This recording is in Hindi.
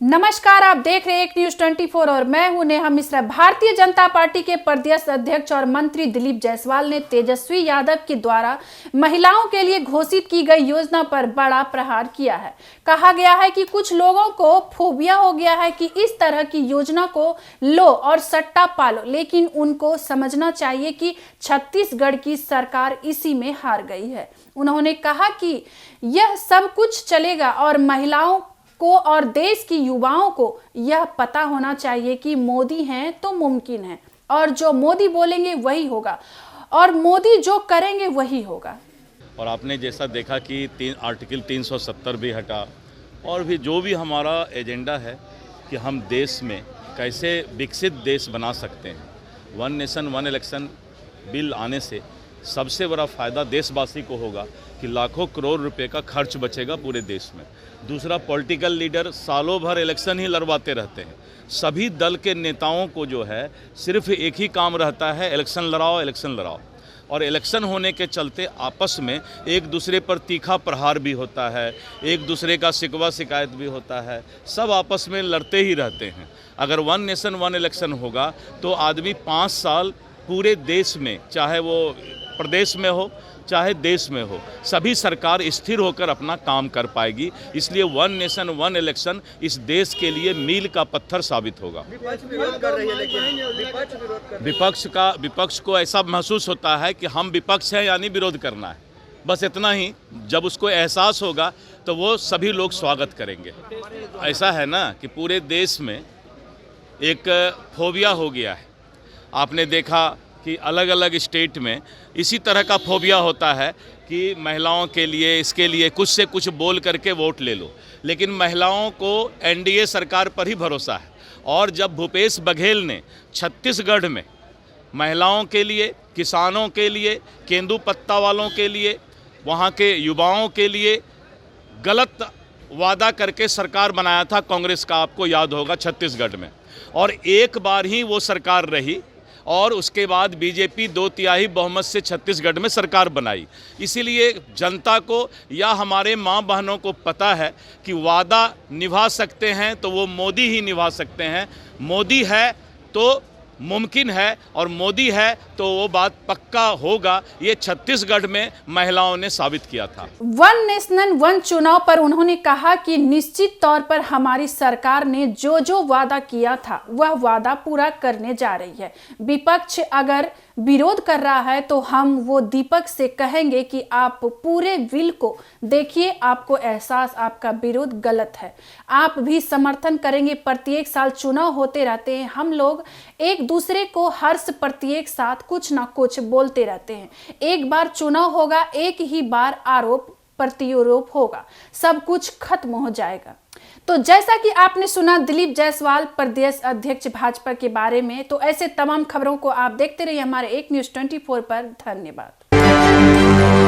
नमस्कार, आप देख रहे हैं एक न्यूज 24 और मैं हूं नेहा मिश्रा। भारतीय जनता पार्टी के प्रदेश अध्यक्ष और मंत्री दिलीप जायसवाल ने तेजस्वी यादव के द्वारा महिलाओं के लिए घोषित की गई योजना पर बड़ा प्रहार किया है। कहा गया है कि कुछ लोगों को फोबिया हो गया है कि इस तरह की योजना को लो और सट्टा पालो, लेकिन उनको समझना चाहिए कि छत्तीसगढ़ की सरकार इसी में हार गई है। उन्होंने कहा कि यह सब कुछ चलेगा और महिलाओं को और देश की युवाओं को यह पता होना चाहिए कि मोदी हैं तो मुमकिन है, और जो मोदी बोलेंगे वही होगा और मोदी जो करेंगे वही होगा। और आपने जैसा देखा कि आर्टिकल 370 भी हटा, और भी जो भी हमारा एजेंडा है कि हम देश में कैसे विकसित देश बना सकते हैं। One nation one election bill आने से सबसे बड़ा फ़ायदा देशवासी को होगा कि लाखों करोड़ रुपए का खर्च बचेगा पूरे देश में। दूसरा, पॉलिटिकल लीडर सालों भर इलेक्शन ही लड़वाते रहते हैं। सभी दल के नेताओं को जो है सिर्फ एक ही काम रहता है, इलेक्शन लड़ाओ इलेक्शन लड़ाओ। और इलेक्शन होने के चलते आपस में एक दूसरे पर तीखा प्रहार भी होता है, एक दूसरे का शिकवा शिकायत भी होता है, सब आपस में लड़ते ही रहते हैं। अगर वन नेशन वन इलेक्शन होगा तो आदमी 5 साल पूरे देश में, चाहे वो प्रदेश में हो चाहे देश में हो, सभी सरकार स्थिर होकर अपना काम कर पाएगी। इसलिए वन नेशन वन इलेक्शन इस देश के लिए मील का पत्थर साबित होगा। विपक्ष को ऐसा महसूस होता है कि हम विपक्ष हैं यानी विरोध करना है, बस इतना ही। जब उसको एहसास होगा तो वो सभी लोग स्वागत करेंगे। ऐसा है ना कि पूरे देश में एक फोबिया हो गया है। आपने देखा कि अलग अलग स्टेट में इसी तरह का फोबिया होता है कि महिलाओं के लिए, इसके लिए कुछ से कुछ बोल करके वोट ले लो, लेकिन महिलाओं को एनडीए सरकार पर ही भरोसा है। और जब भूपेश बघेल ने छत्तीसगढ़ में महिलाओं के लिए, किसानों के लिए, केंदू-पत्ता वालों के लिए, वहाँ के युवाओं के लिए गलत वादा करके सरकार बनाया था कांग्रेस का, आपको याद होगा, छत्तीसगढ़ में। और एक बार ही वो सरकार रही और उसके बाद बीजेपी 2/3 बहुमत से छत्तीसगढ़ में सरकार बनाई। इसीलिए जनता को या हमारे माँ बहनों को पता है कि वादा निभा सकते हैं तो वो मोदी ही निभा सकते हैं। मोदी है तो मुमकिन है और मोदी है तो वो बात पक्का होगा। ये छत्तीसगढ़ में महिलाओं ने साबित किया था। वन नेशन वन चुनाव पर उन्होंने कहा कि निश्चित तौर पर हमारी सरकार ने जो जो वादा किया था वह वादा पूरा करने जा रही है। विपक्ष अगर विरोध कर रहा है तो हम वो दीपक से कहेंगे कि आप पूरे बिल को देखिए, आपको एहसास, आपका विरोध गलत है। आप भी समर्थन करेंगे। प्रत्येक साल चुनाव होते रहते हैं, हम लोग एक दूसरे को हर्ष प्रत्येक साथ कुछ ना कुछ बोलते रहते हैं। एक बार चुनाव होगा, एक ही बार आरोप प्रत्यारोप होगा, सब कुछ खत्म हो जाएगा। तो जैसा कि आपने सुना दिलीप जायसवाल प्रदेश अध्यक्ष भाजपा के बारे में, तो ऐसे तमाम खबरों को आप देखते रहिए हमारे एक न्यूज 24 पर। धन्यवाद।